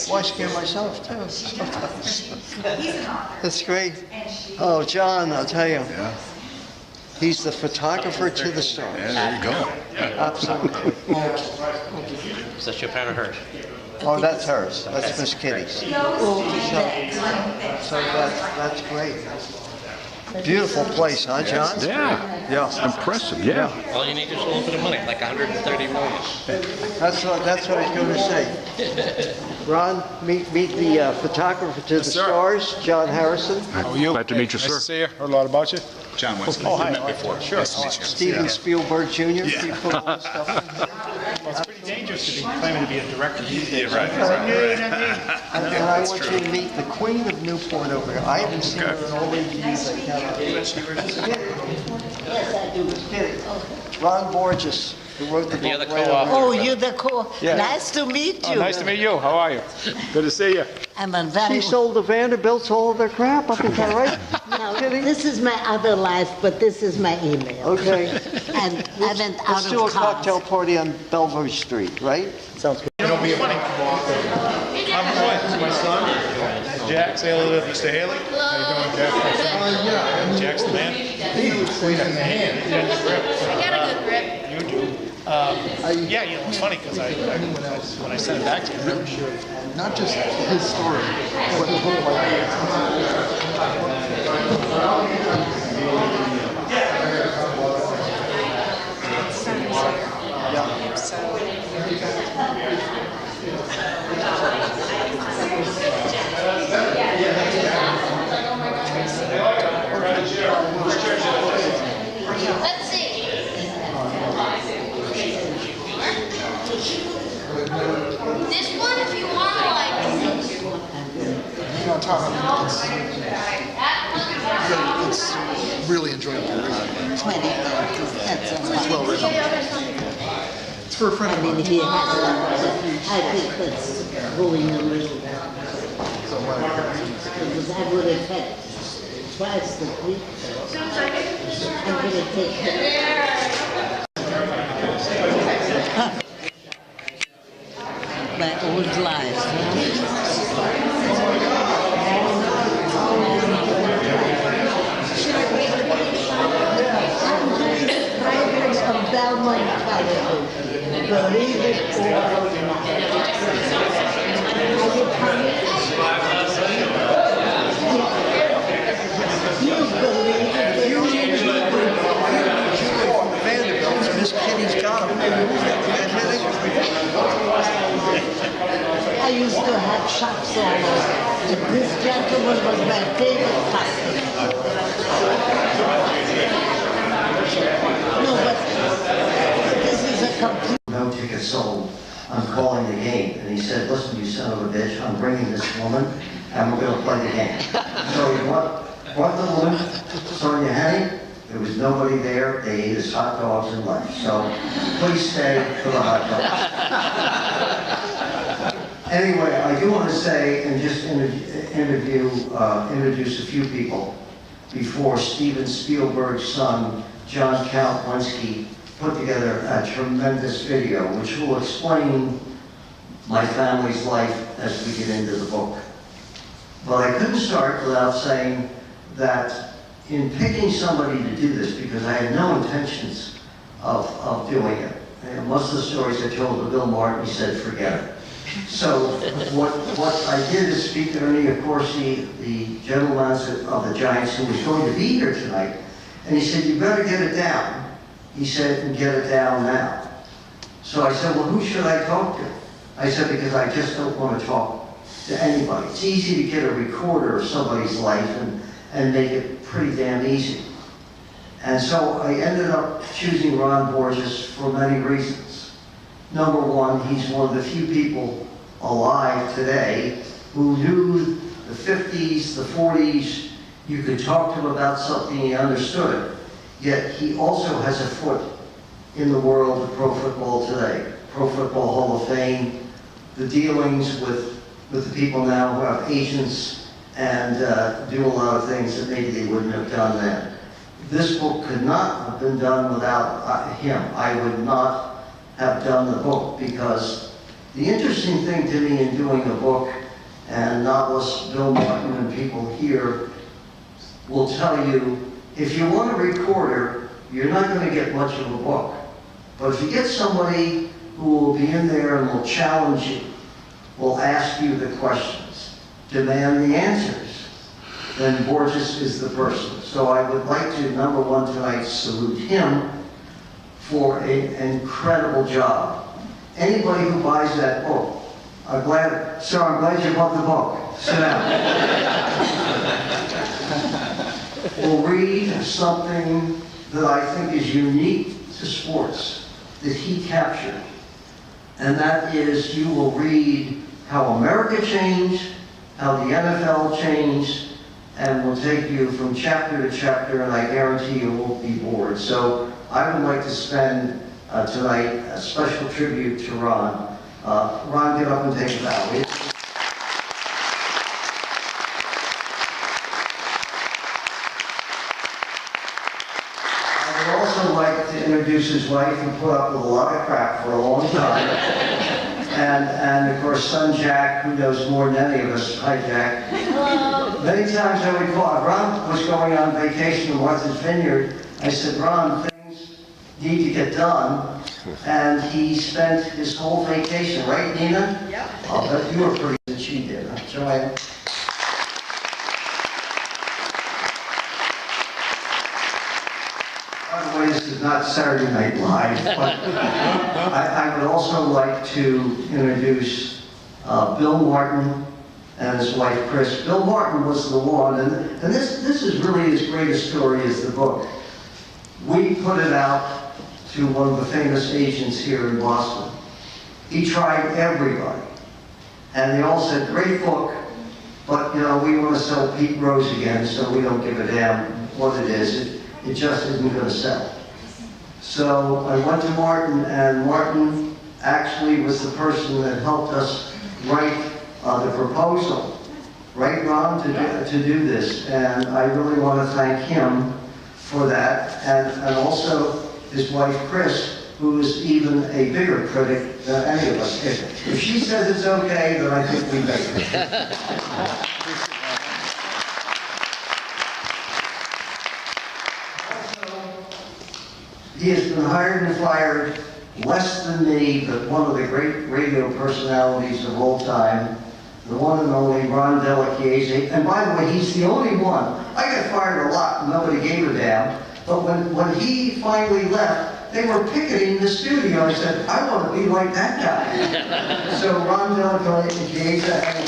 watch game myself too. That's great. Oh, John, I'll tell you. Yeah. He's the photographer to the stars. Yeah, there you go. Absolutely. Is that your pen or hers? Oh, that's hers. That's Miss Kitty's. So that's great. Beautiful place, huh, John? Yeah. Yeah. Impressive, yeah. All you need is a little bit of money, like 130 million. That's what I was going to say. Ron, meet the photographer to the stars, John Harrison. How are you? Glad to meet you, Nice sir. to see you. Heard a lot about you. John Wesley. Oh, hi. We met before. Sure. Nice to meet you. Steven Spielberg Jr. You put all this stuff in. Well, it's pretty dangerous to be claiming to be a director these days. Right. And I want you to meet the Queen of Newport over here. I haven't seen her in all these years. Yes, I do. Ron Borges, who wrote the book. You're the right co-author. over Oh, you're the Yeah. Nice to meet you. Nice to meet you. How are you? Good to see you. I'm a there. very... She sold the Vanderbilts all of their crap, up, is that right? No, Kidding? this is my other life, but this is my email. Okay. And I went Let's out do a of cocktail cards. party on Bellevue Street, right? Sounds good. It'll be funny. I'm Roy. This is my son. Jack, say hello to Mr. Haley. How you doing, Jack? Jack's the man. He's in the hand. He's in the grip. I got a good grip. You do. Yeah, you know, it's funny because when I sent it back to you, Not just his story, but the whole Let's see. This one, if you want to like. on top of it, it's really enjoyable. 20. That's It's well written. It's for a friend I of mean, mine. he has I think that's going a little... Because I would have had twice the week. I'm going to take my old life. From Belmont, California. Believe it or not. You believe it? Vanderbilts, Miss Kitty's got them. I used to have shops all over. This gentleman was my favorite customer. No, but this is a complete... No tickets sold. I'm calling the game. And he said, listen, you son of a bitch, I'm bringing this woman and we're going to play the game. So he brought the woman, Sonia Henning. There was nobody there. They ate his hot dogs and lunch. So please stay for the hot dogs. Anyway, I do want to say and just introduce a few people before Steven Spielberg's son, John Kowalski, put together a tremendous video which will explain my family's life as we get into the book. But I couldn't start without saying that in picking somebody to do this, because I had no intentions of doing it. And most of the stories I told to Bill Martin, he said, forget it. So what I did is speak to Ernie Accorsi, the general manager of the Giants, who was going to be here tonight, and he said, you better get it down. He said, and get it down now. So I said, well, who should I talk to? I said, because I just don't want to talk to anybody. It's easy to get a recorder of somebody's life and make it pretty damn easy. And so I ended up choosing Ron Borges for many reasons. Number one, he's one of the few people alive today who knew the 50s, the 40s. You could talk to him about something he understood. Yet he also has a foot in the world of pro football today. Pro Football Hall of Fame, the dealings with the people now who have agents and do a lot of things that maybe they wouldn't have done then. This book could not have been done without him. I would not have done the book because The interesting thing to me in doing a book, and novelist Bill Martin and people here will tell you, if you want a recorder, you're not going to get much of a book. But if you get somebody who will be in there and will challenge you, will ask you the questions, demand the answers, then Borges is the person. So I would like to, number one tonight, salute him for an incredible job. Anybody who buys that book, I'm glad you bought the book. Sit down. Will read something that I think is unique to sports that he captured. And that is, you will read how America changed, how the NFL changed, and will take you from chapter to chapter, and I guarantee you won't be bored. So I would like to spend tonight a special tribute to Ron. Ron, get up and take a bow. I would also like to introduce his wife, who put up with a lot of crap for a long time. And of course, son Jack, who knows more than any of us. Hi, Jack. Hello. Many times I would call. Ron was going on vacation in Martha's Vineyard. I said, Ron, things need to get done. And he spent his whole vacation, right, Nina? Yep. I'll bet you were pretty that she did. Huh? Joanne? By the way, this is not Saturday Night Live, but I would also like to introduce Bill Martin and his wife, Chris. Bill Martin was the one, and this is really as great a story as the book. We put it out to one of the famous agents here in Boston. He tried everybody, and they all said, great book, but you know, we want to sell Pete Rose again, so we don't give a damn what it is. It just isn't going to sell. So I went to Martin, and Martin actually was the person that helped us write the proposal, right, Ron, to do this. And I really want to thank him for that, and also his wife, Chris, who is even a bigger critic than any of us. If she says it's okay, then I think we make it. He has been hired and fired less than me, but one of the great radio personalities of all time, the one and only Ron Delachiese. And by the way, he's the only one. I got fired a lot and nobody gave a damn. But when he finally left, they were picketing the studio. I said, I want to be like that guy. So Ron Delachiese had a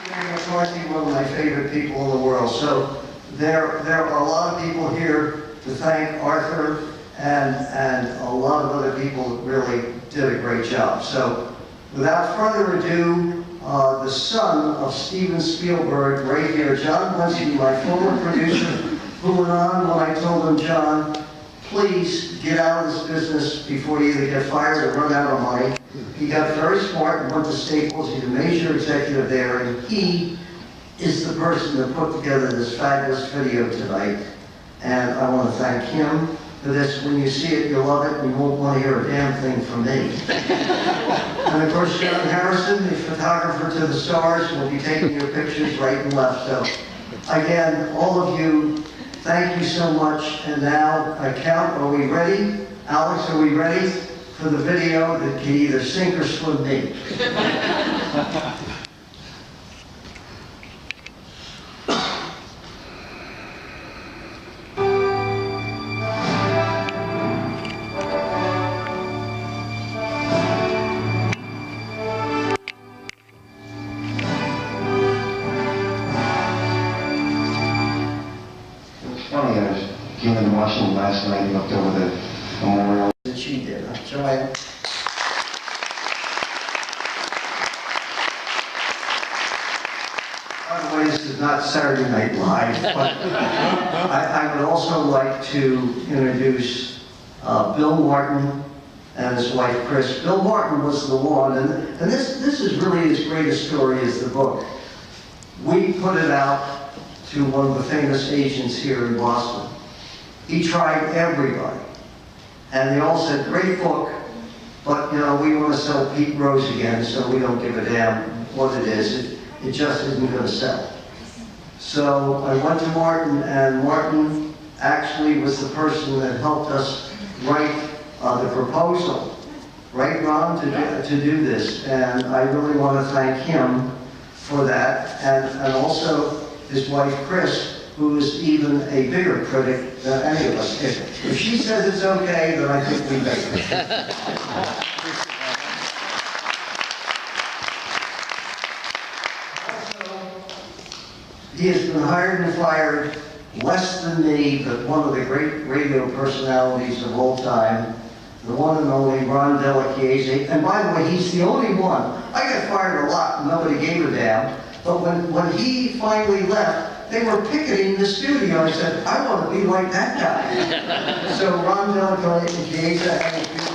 beautiful McCarthy, one of my favorite people in the world. So there are a lot of people here to thank Arthur and a lot of other people that really did a great job. So without further ado, the son of Steven Spielberg, right here, John Bunsky, my former producer, who went on when I told him, John, please get out of this business before you either get fired or run out of money. He got very smart and went to Staples. He's a major executive there, and he is the person that put together this fabulous video tonight. And I want to thank him for this. When you see it, you'll love it, and you won't want to hear a damn thing from me. And of course, John Harrison, the photographer to the stars, will be taking your pictures right and left. So again, all of you, thank you so much. And now I count, are we ready? Alex, are we ready for the video that can either sink or swim me? Last night, he looked over the memorial. That she did. Joanne? By the way, this is not Saturday Night Live, but I would also like to introduce Bill Martin and his wife, Chris. Bill Martin was the one, and this is really as great a story as the book. We put it out to one of the famous agents here in Boston. He tried everybody, And they all said, great book, but you know, we want to sell Pete Rose again, so we don't give a damn what it is. It just isn't going to sell. So I went to Martin, and Martin actually was the person that helped us write the proposal, right, Ron, to do this. And I really want to thank him for that, and also his wife, Chris, who is even a bigger critic than any of us. If she says it's okay, then I think we better. He has been hired and fired less than me, but one of the great radio personalities of all time, the one and only Ron Delachiese. And by the way, he's the only one. I got fired a lot and nobody gave a damn. But when he finally left, they were picketing the studio. I said, I want to be like that guy. So Ron Delachiese had a beautiful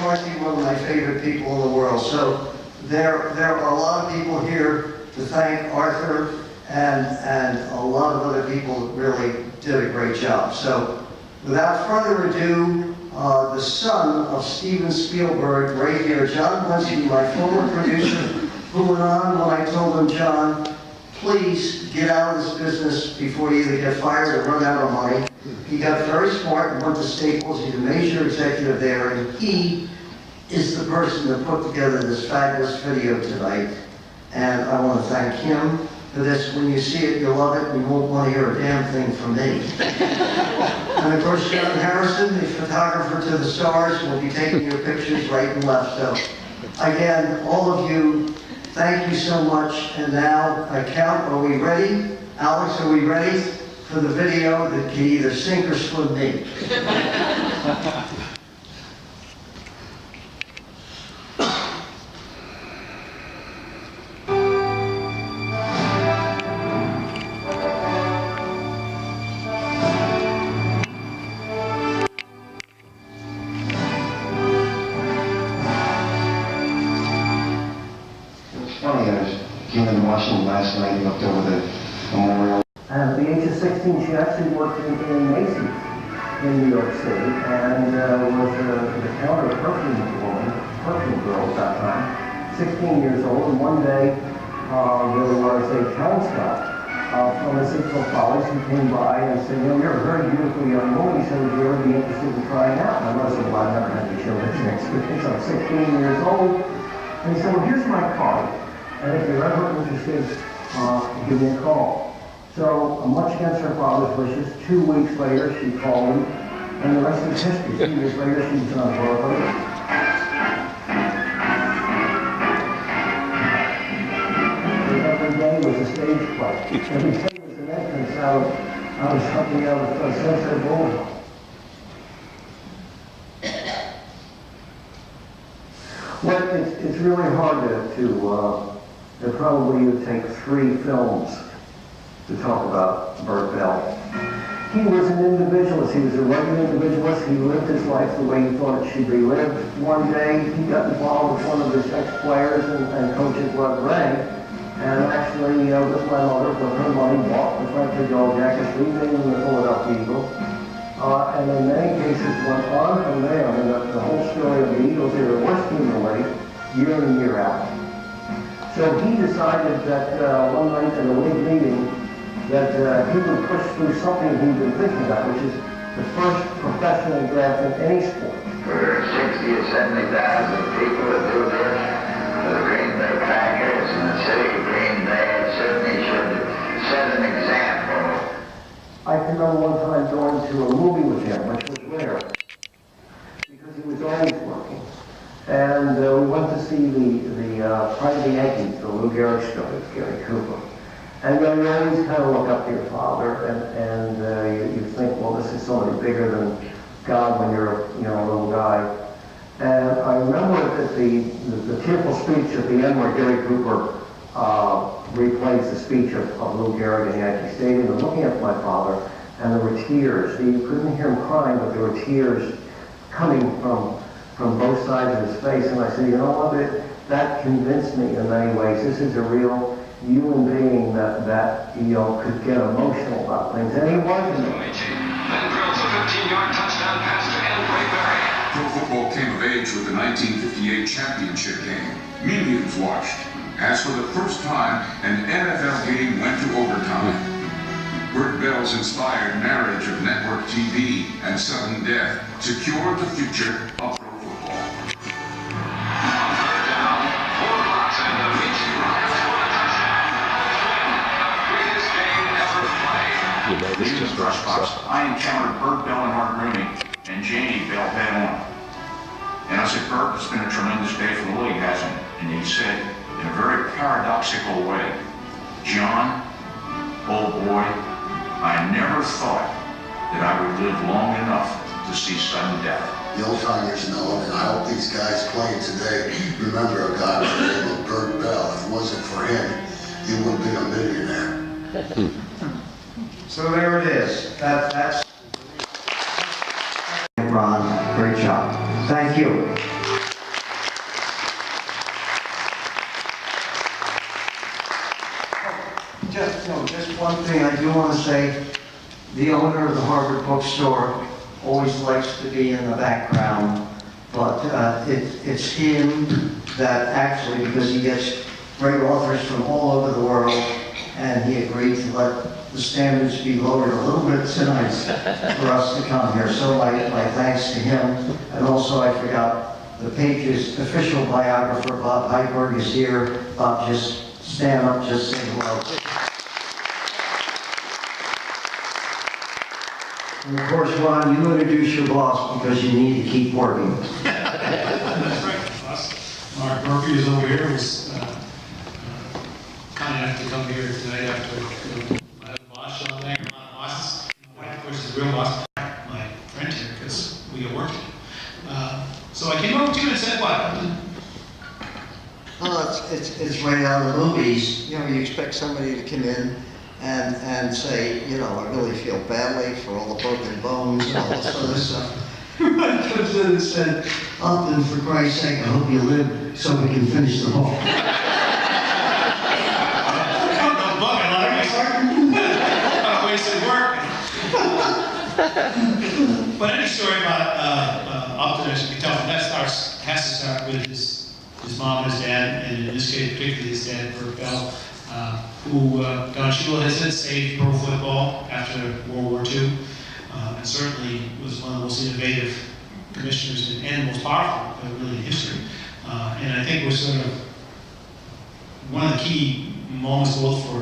McCarthy, one of my favorite people in the world. So there are a lot of people here to thank Arthur, and a lot of other people that really did a great job. So without further ado, the son of Steven Spielberg, right here, John Blinsky, my former producer, who went on when I told him, John, please get out of this business before you either get fired or run out of money. He got very smart and went to Staples. He's a major executive there, and he is the person that put together this fabulous video tonight. And I want to thank him for this. When you see it, you'll love it, and you won't want to hear a damn thing from me. And of course, John Harrison, the photographer to the stars, will be taking your pictures right and left. So again, all of you, thank you so much. And now I count, are we ready? Alex, are we ready for the video that can either sink or swim me? Last night in Upton with a memorial. And at the age of 16, she actually worked in Macy's in New York City, and was the counter perfume girl at that time, 16 years old. And one day, there was a town scout from the Signal College who came by and said, you know, you're a very beautiful young woman. He said, would you ever be interested in trying out? And I said, well, I've never had any children's experience. I'm 16 years old. And he said, well, here's my card. And if you're ever interested, give me a call. So, much against her father's wishes, 2 weeks later she called him, and the rest is history. 2 years later she was on Broadway. Every day was a stage play. Every day was an entrance out of something out of Sunset Boulevard. Well, it's really hard it probably would take 3 films to talk about Burt Bell. He was an individualist. He was a rugged individualist. He lived his life the way he thought it should be lived. One day, he got involved with one of his ex-players and coaches, Bud Ray, and actually, with my mother, with her money, bought the French Yellow Jackets, renaming the Philadelphia Eagles. And in many cases went on from there. I mean, the whole story of the Eagles, they were worst team in the league, year in, year out. So he decided that one night in a league meeting that he would push through something he'd been thinking about, which is the first professional draft in any sport. For 60 or 70,000 people to do this for the Green Bay Packers and the city of Green Bay, it certainly should set an example. I can remember one time going to a movie with him, which was rare, because he was always working. And we went to see the Pride of the Yankees, the Lou Gehrig story with Gary Cooper. And you always kind of look up to your father, and you think, well, this is somebody bigger than God when you're a little guy. And I remember that the tearful speech at the end where Gary Cooper replays the speech of Lou Gehrig in Yankee Stadium, and looking at my father, and there were tears. You couldn't hear him crying, but there were tears coming from both sides of his face. And I said, you know what, that convinced me in many ways. This is a real human being that could get emotional about things, and he wasn't. Then drills a 15-yard touchdown pass to Andre Berry. Pro football came of age with the 1958 championship game. Millions watched, as for the first time an NFL game went to overtime. Burt Bell's inspired marriage of network TV and sudden death secured the future of pro football. On third down, 4 blocks and a reaching run for a touchdown. The greatest game ever played. Leaving the brush box, I encountered Burt Bell and Art Rooney and Janie Bell head on. And I said, Burt, it's been a tremendous day for the league, hasn't it? And he said, in a very paradoxical way, John, old boy, I never thought that I would live long enough to see sudden death. The old timers know, and I hope these guys playing today remember a guy by the name of Burt Bell. If it wasn't for him, he would have been a millionaire. So there it is. That's Ron, great job. Thank you. Just one thing I do want to say. The owner of the Harvard bookstore always likes to be in the background, but it's him that actually, because he gets great authors from all over the world, and he agreed to let the standards be lowered a little bit tonight for us to come here. So my thanks to him. And also I forgot, the Patriots official biographer, Bob Heiberg, is here. Bob, just stand up, just say hello. And of course, Ron, you introduce your boss because you need to keep working. That's right, boss. Mark Murphy is over here. Was kind enough to come here tonight after I have a boss, Sean Lang, a lot of bosses. My wife, of course, is the real boss, my friend here, because we are working. So I came over to you and said, what? Well, it's right out of the movies. You know, you expect somebody to come in and say, you know, I really feel badly for all the broken bones and all this other stuff. Everybody comes in and said, Upton, for Christ's sake, I hope you live so we can finish the ball. Wasted work. But any story about Upton, as you can tell from that, has to start with his mom and his dad, and in this case, particularly his dad, Burt Bell, who, Don Shula has said, saved pro football after World War II, and certainly was one of the most innovative commissioners and the most powerful, really, in history. And I think was sort of one of the key moments both for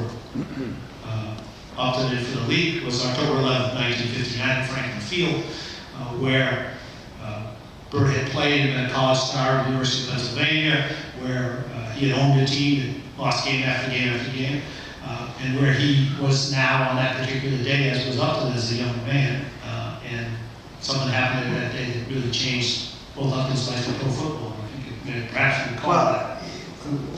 Upton and for the league was October 11th, 1959 at Franklin Field, where Burt had played and been a college star at the University of Pennsylvania, where he had owned a team that lost game after game after game, and where he was now on that particular day, as was Upton as a young man, and something happened that day that really changed both Upton's life and pro football. I think it perhaps we call that.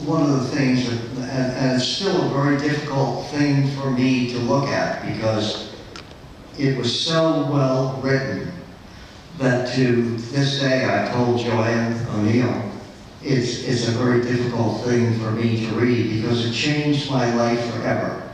One of the things, and it's still a very difficult thing for me to look at because it was so well written that to this day I told Joanne O'Neill it's a very difficult thing for me to read because it changed my life forever.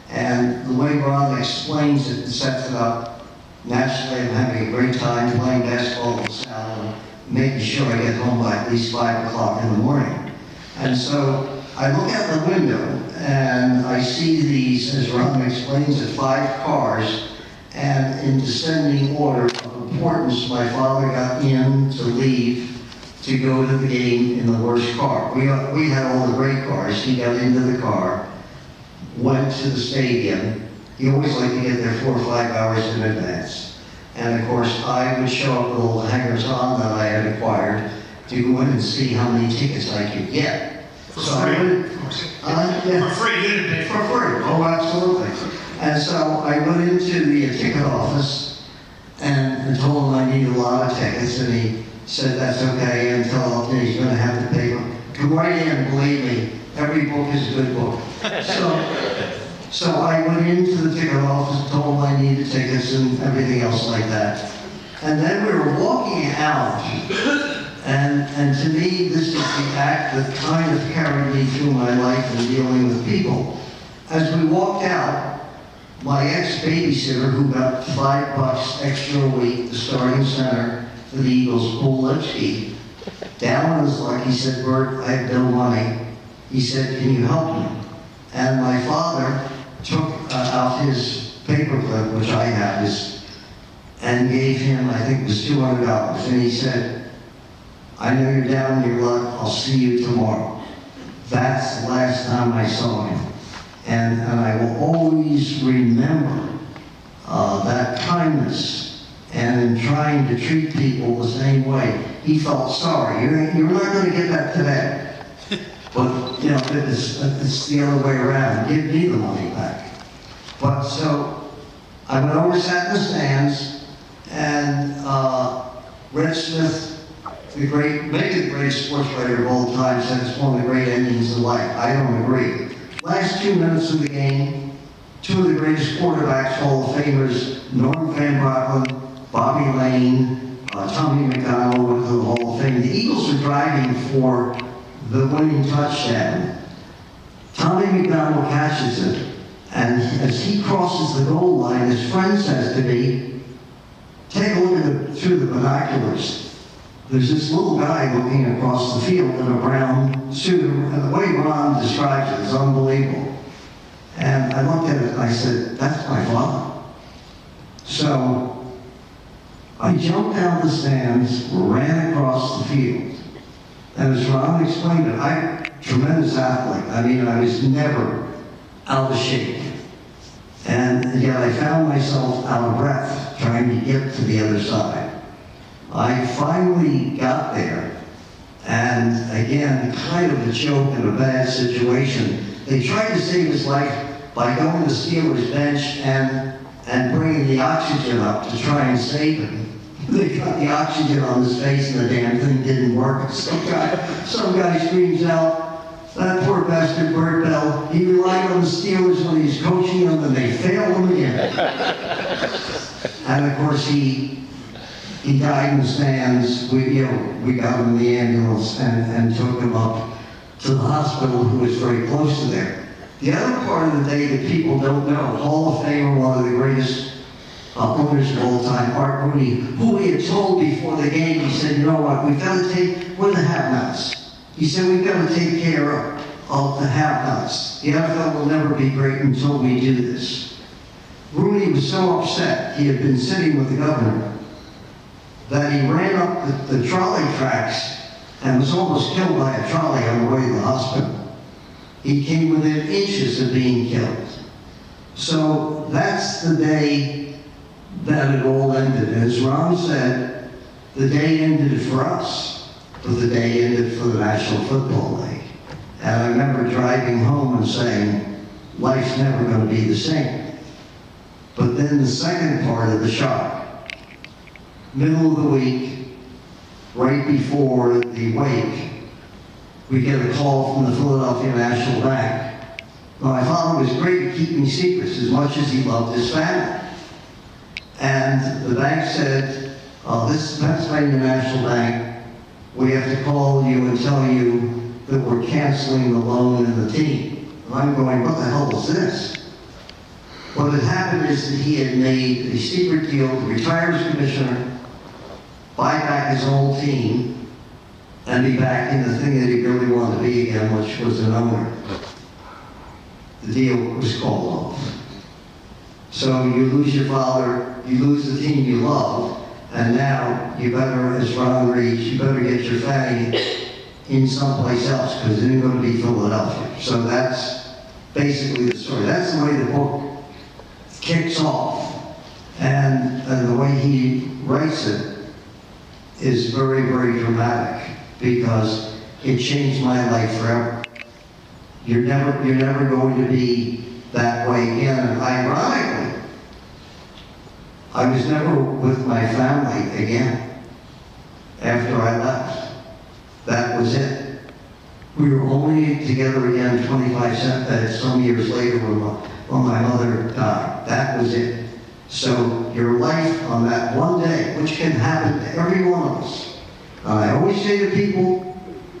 And the way Ron explains it and sets it up, naturally I'm having a great time playing basketball with Sal and making sure I get home by at least 5 o'clock in the morning. And so I look out the window and I see these, as Ron explains it, 5 cars, and in descending order of importance, my father got in to leave to go to the game in the worst car. We had all the great cars. He got into the car, went to the stadium. He always liked to get there 4 or 5 hours in advance. And of course, I would show up with little hangers-on that I had acquired to go in and see how many tickets I could get. For free, of course. Yeah. For free, you didn't pay for free. Oh, absolutely. And so I went into the ticket office and told him I needed a lot of tickets, and he said, that's okay, and tell him he's going to have to pay them. Come right in, believe me, every book is a good book. So I went into the ticket office and told him I needed tickets and everything else like that. And then we were walking out, And to me, this is the act that kind of carried me through my life in dealing with people. As we walked out, my ex-babysitter, who got $5 extra a week, the starting center for the Eagles, Paul Lipsky, down on his luck, he said, "Bert, I have no money." He said, "Can you help me?" And my father took out his paperclip, which I have, and gave him, I think it was $200. And he said, "I know you're down on your luck. I'll see you tomorrow." That's the last time I saw him. And I will always remember that kindness, and in trying to treat people the same way. He felt sorry. You're not going to get that today. But, you know, it's the other way around. Give me the money back. But so I went over, sat in the stands, and Red Smith, maybe the greatest sports writer of all time, said it's one of the great endings of life. I don't agree. Last 2 minutes of the game, two of the greatest quarterbacks, Hall of Famers, Norm Van Brocklin, Bobby Lane, Tommy McDonald went to the Hall of Fame. The Eagles are driving for the winning touchdown. Tommy McDonald catches it, and as he crosses the goal line, his friend says to me, "Take a look through the binoculars. There's this little guy looking across the field in a brown suit," and the way Ron describes it is unbelievable. And I looked at it and I said, "That's my father." So I jumped out the stands, ran across the field. And as Ron explained it, I'm a tremendous athlete. I mean, I was never out of shape. And yet I found myself out of breath trying to get to the other side. I finally got there, and again, kind of a joke in a bad situation. They tried to save his life by going to the Steelers bench and bringing the oxygen up to try and save him. They got the oxygen on his face and the damn thing didn't work. Some guy screams out, "That poor bastard Bert Bell, he relied on the Steelers when he was coaching them and they failed him again." And of course he died in the stands. We got him in the ambulance and took him up to the hospital, who was very close to there. The other part of the day that people don't know, Hall of Famer, one of the greatest owners of all time, Art Rooney, who he had told before the game, he said, "You know what, we're the have-nots." He said, "We've got to take care of the have-nots. The NFL will never be great until we do this." Rooney was so upset, he had been sitting with the governor, that he ran up the trolley tracks and was almost killed by a trolley on the way to the hospital. He came within inches of being killed. So that's the day that it all ended. As Ron said, the day ended for us, but the day ended for the National Football League. And I remember driving home and saying, life's never going to be the same. But then the second part of the shock, middle of the week, right before the wake, we get a call from the Philadelphia National Bank. Now, my father was great at keeping secrets as much as he loved his family. And the bank said, "This is Pennsylvania National Bank. We have to call you and tell you that we're canceling the loan and the team." And I'm going, "What the hell is this?" What had happened is that he had made a secret deal to retire as commissioner, buy back his whole team, and be back in the thing that he really wanted to be again, which was an owner. The deal was called off. So you lose your father, you lose the team you love, and now you better, as Ron reads, you better get your family in someplace else, because it ain't going to be Philadelphia. So that's basically the story. That's the way the book kicks off. And the way he writes it is very, very dramatic, because it changed my life forever. You're never going to be that way again. And ironically, I was never with my family again after I left. That was it. We were only together again some years later when my mother died. That was it. So your life on that one day, which can happen to every one of us, I always say to people,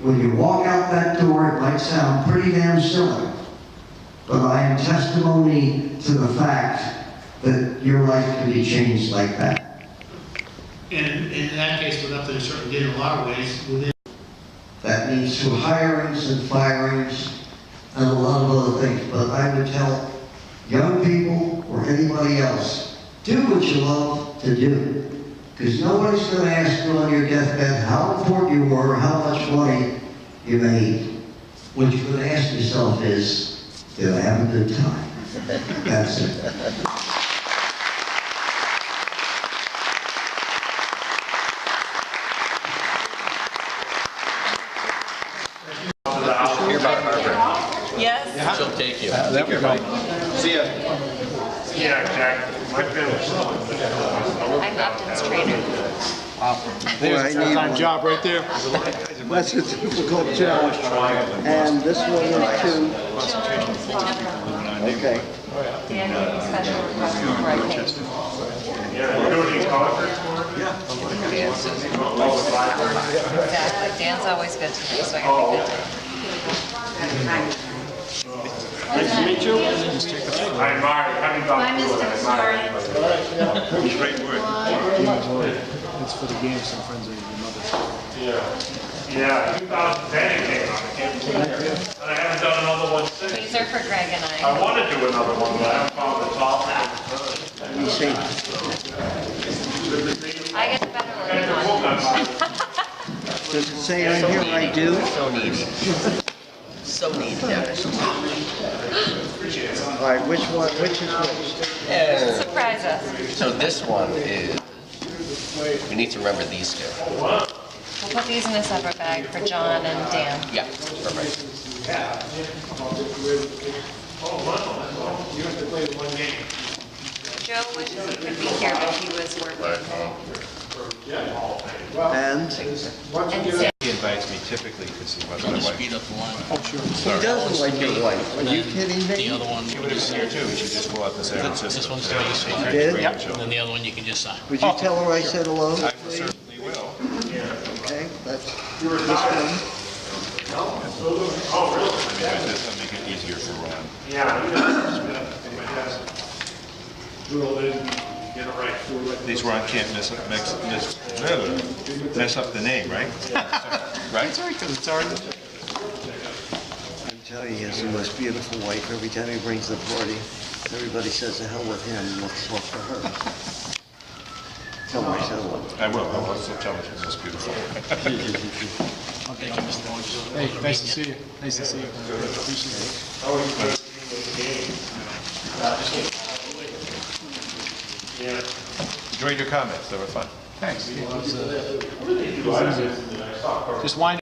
when you walk out that door, it might sound pretty damn silly, but I am testimony to the fact that your life can be changed like that. And in that case, with Upton, it certainly did in a lot of ways. Within That means through hirings and firings and a lot of other things. But I would tell young people or anybody else, do what you love to do. Because nobody's going to ask you on your deathbed how important you were, or how much money you made. What you're going to ask yourself is, did I have a good time? That's it. Hear about Harvard. Yes. She'll take you. There we go. See ya. Yeah, Jack. I'm Upton's trainer. There's a full-time job right there. That's a difficult challenge. And this one is two. Okay. Special request for I think. Exactly. Dan's always good to me, so I gotta be good. Nice to meet you. Just take the photo. Hi, Mark. How you Bye, Mr. Story. Great work. It's for the game, some friends of your mother's. Yeah, 2010 it came out. I can't believe it. And I haven't done another one since. These are for Greg and I I. want to do another one, but I haven't found the top. Let me see. I get the better looking one. Does it say on here I do? So needy. So needy, Dennis. All right, which one, which is which? Surprise us. So this one is, we need to remember these two. We'll put these in a separate bag for John and Dan. Yeah, perfect. Joe wishes he could be here, but he was working. And? And Sam. He invites me typically because he wants my wife. Speed up the line. Oh, sure. He doesn't like your wife. Are you kidding me? The other one. She would have been here too. She just flew out to San Francisco. This one's for you. You did? Yep. And then the other one you can just sign. Would you tell her I said hello? I certainly will. Okay, that's this one. Oh, really? I mean, this will make it easier for Ron. Yeah. Get it right. At least Ron can't mess up the name, right? Right? That's right, because it's already. I tell you, he has the most beautiful wife. Every time he brings the party, everybody says the hell with him. Let's talk to her. Tell her I said hello. I will. I'll also tell her she's most beautiful. Thank you, Mr. Wong. Hey, nice to see you. Nice to see you. Appreciate it. Enjoyed your comments. They were fun. Thanks. Just wind